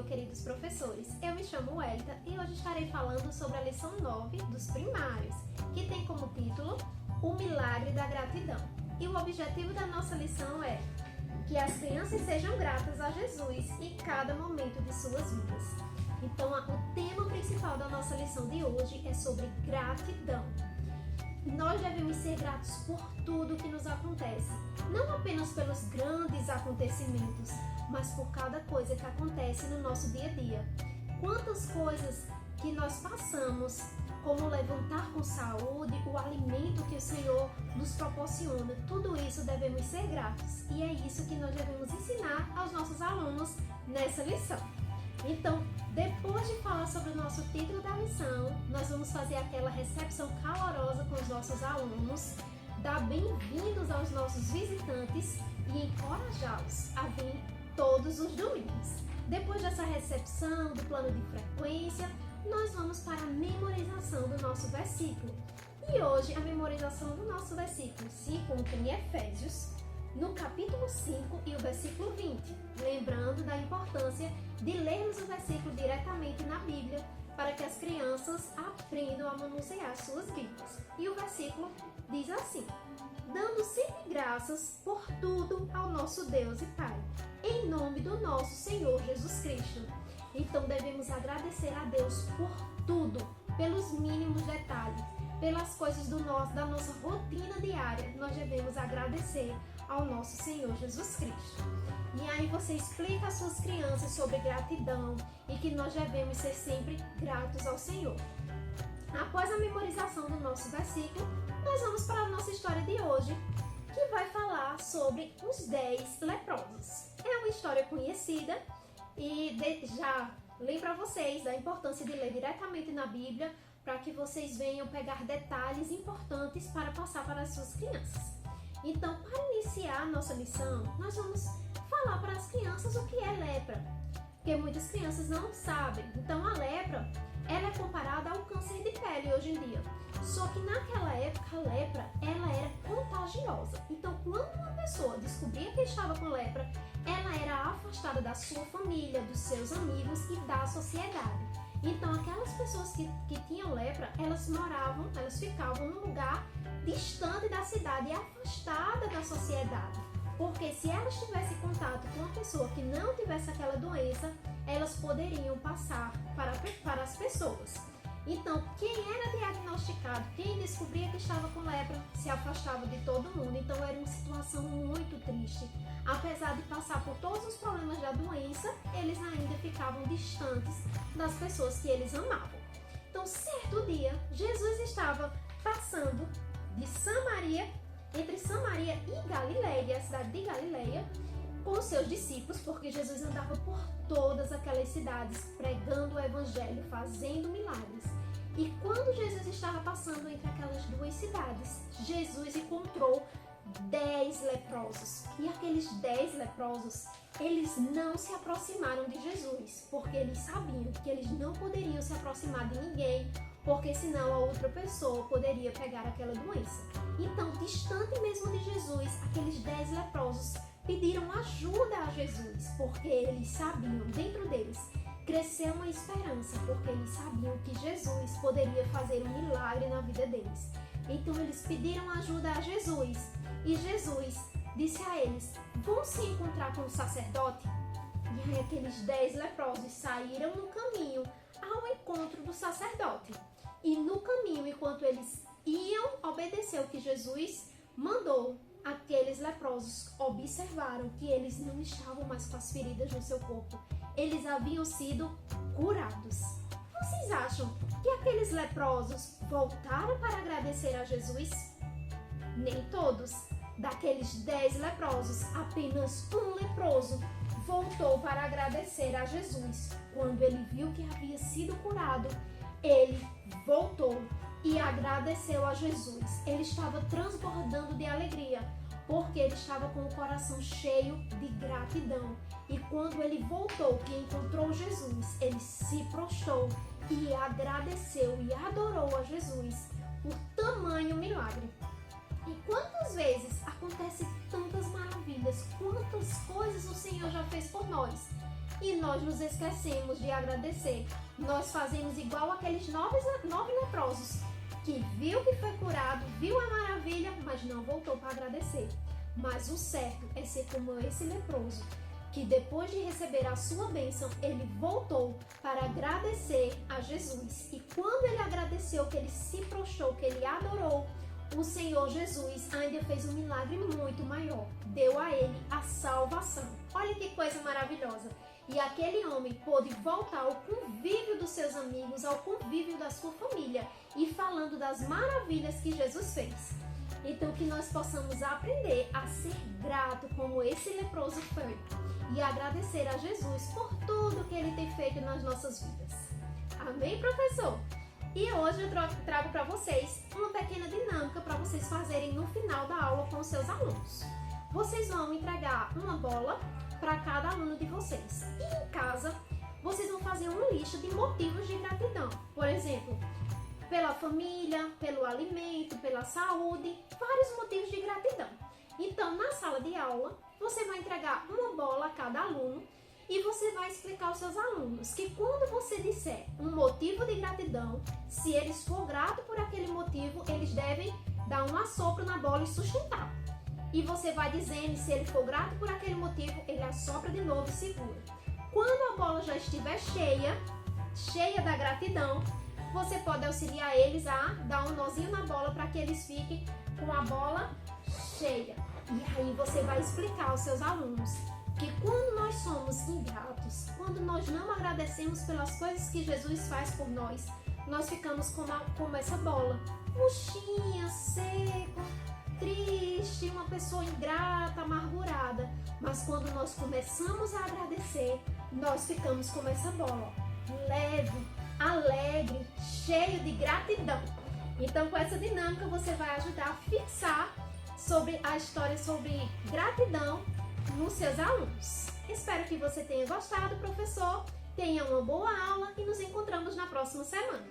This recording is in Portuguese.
queridos professores. Eu me chamo Elita e hoje estarei falando sobre a lição 9 dos primários, que tem como título O Milagre da Gratidão. E o objetivo da nossa lição é que as crianças sejam gratas a Jesus em cada momento de suas vidas. Então, o tema principal da nossa lição de hoje é sobre gratidão. Nós devemos ser gratos por tudo que nos acontece, não apenas pelos grandes acontecimentos, mas por cada coisa que acontece no nosso dia a dia. Quantas coisas que nós passamos, como levantar com saúde, o alimento que o Senhor nos proporciona, tudo isso devemos ser gratos. E é isso que nós devemos ensinar aos nossos alunos nessa lição. Então, depois de falar sobre o nosso título da lição, nós vamos fazer aquela recepção calorosa com os nossos alunos, dar bem-vindos aos nossos visitantes e encorajá-los a vir todos os domingos. Depois dessa recepção do plano de frequência, nós vamos para a memorização do nosso versículo. E hoje a memorização do nosso versículo se encontra em Efésios, no capítulo 5 e o versículo 20, lembrando da importância de lermos o versículo diretamente na Bíblia para que as crianças aprendam a manusear suas Bíblias. E o versículo diz assim: dando sempre graças por tudo ao nosso Deus e Pai, em nome do nosso Senhor Jesus Cristo. Então devemos agradecer a Deus por tudo, pelos mínimos detalhes, pelas coisas da nossa rotina diária. Nós devemos agradecer ao nosso Senhor Jesus Cristo. E aí você explica às suas crianças sobre gratidão e que nós devemos ser sempre gratos ao Senhor. Após a memorização do nosso versículo, nós vamos para a nossa história de hoje, que vai falar sobre os 10 leprosos. É uma história conhecida e já lembro a vocês da importância de ler diretamente na Bíblia para que vocês venham pegar detalhes importantes para passar para as suas crianças. Então, para iniciar a nossa lição, nós vamos falar para as crianças o que é lepra, porque muitas crianças não sabem. Então, a lepra, ela é comparada ao câncer de pele hoje em dia. Só que naquela época, a lepra, ela era contagiosa. Então, quando uma pessoa descobria que estava com lepra, ela era afastada da sua família, dos seus amigos e da sociedade. Então, aquelas pessoas que tinham lepra, elas ficavam num lugar distante da cidade e afastada da sociedade. Porque se elas tivessem contato com uma pessoa que não tivesse aquela doença, elas poderiam passar para as pessoas. Então, quem era diagnosticado, quem descobria que estava com lepra, se afastava de todo mundo. Então, era uma situação muito triste. Apesar de passar por todos os problemas da doença, eles ainda ficavam distantes das pessoas que eles amavam. Então, certo dia, Jesus estava passando entre Samaria e Galileia, a cidade de Galileia, com os seus discípulos, porque Jesus andava por todas aquelas cidades, pregando o evangelho, fazendo milagres. E quando Jesus estava passando entre aquelas duas cidades, Jesus encontrou 10 leprosos. E aqueles 10 leprosos, eles não se aproximaram de Jesus, porque eles sabiam que eles não poderiam se aproximar de ninguém, porque senão a outra pessoa poderia pegar aquela doença. Então, distante mesmo de Jesus, aqueles 10 leprosos pediram ajuda a Jesus, porque eles sabiam, dentro deles, cresceu uma esperança, porque eles sabiam que Jesus poderia fazer um milagre na vida deles. Então, eles pediram ajuda a Jesus, e Jesus disse a eles: vão se encontrar com o sacerdote? E aí aqueles 10 leprosos saíram no caminho ao encontro do sacerdote. E no caminho, enquanto eles iam obedecer o que Jesus mandou, aqueles leprosos observaram que eles não estavam mais com as feridas no seu corpo. Eles haviam sido curados. Vocês acham que aqueles leprosos voltaram para agradecer a Jesus? Nem todos. Daqueles 10 leprosos, apenas um leproso voltou para agradecer a Jesus. Quando ele viu que havia sido curado, ele voltou e agradeceu a Jesus. Ele estava transbordando de alegria, porque ele estava com o coração cheio de gratidão. E quando ele voltou, que encontrou Jesus, ele se prostrou e agradeceu e adorou a Jesus por tamanho milagre. E quantas vezes acontece tantas maravilhas, quantas coisas o Senhor já fez por nós, e nós nos esquecemos de agradecer. Nós fazemos igual aqueles nove leprosos, que viu que foi curado, viu a maravilha, mas não voltou para agradecer. Mas o certo é ser como esse leproso, que depois de receber a sua bênção, ele voltou para agradecer a Jesus. E quando ele agradeceu, que ele se prostrou, que ele adorou, o Senhor Jesus ainda fez um milagre muito maior. Deu a ele a salvação. Olha que coisa maravilhosa. E aquele homem pôde voltar ao convívio dos seus amigos, ao convívio da sua família, e falando das maravilhas que Jesus fez. Então que nós possamos aprender a ser grato como esse leproso foi e agradecer a Jesus por tudo que ele tem feito nas nossas vidas. Amém, professor? E hoje eu trago para vocês uma pequena dinâmica para vocês fazerem no final da aula com os seus alunos. Vocês vão entregar uma bola para cada aluno de vocês. E em casa, vocês vão fazer uma lista de motivos de gratidão. Por exemplo, pela família, pelo alimento, pela saúde, vários motivos de gratidão. Então, na sala de aula, você vai entregar uma bola a cada aluno e você vai explicar aos seus alunos que quando você disser um motivo de gratidão, se eles for gratos por aquele motivo, eles devem dar um assopro na bola e sustentar. E você vai dizendo, se ele for grato por aquele motivo, ele assopra de novo e segura. Quando a bola já estiver cheia da gratidão, você pode auxiliar eles a dar um nozinho na bola para que eles fiquem com a bola cheia. E aí você vai explicar aos seus alunos que quando nós somos ingratos, quando nós não agradecemos pelas coisas que Jesus faz por nós, nós ficamos como essa bola, murchinha, seco, triste, uma pessoa ingrata, amargurada. Mas quando nós começamos a agradecer, nós ficamos como essa bola, leve, alegre, cheio de gratidão. Então, com essa dinâmica, você vai ajudar a fixar sobre a história sobre gratidão nos seus alunos. Espero que você tenha gostado, professor. Tenha uma boa aula e nos encontramos na próxima semana.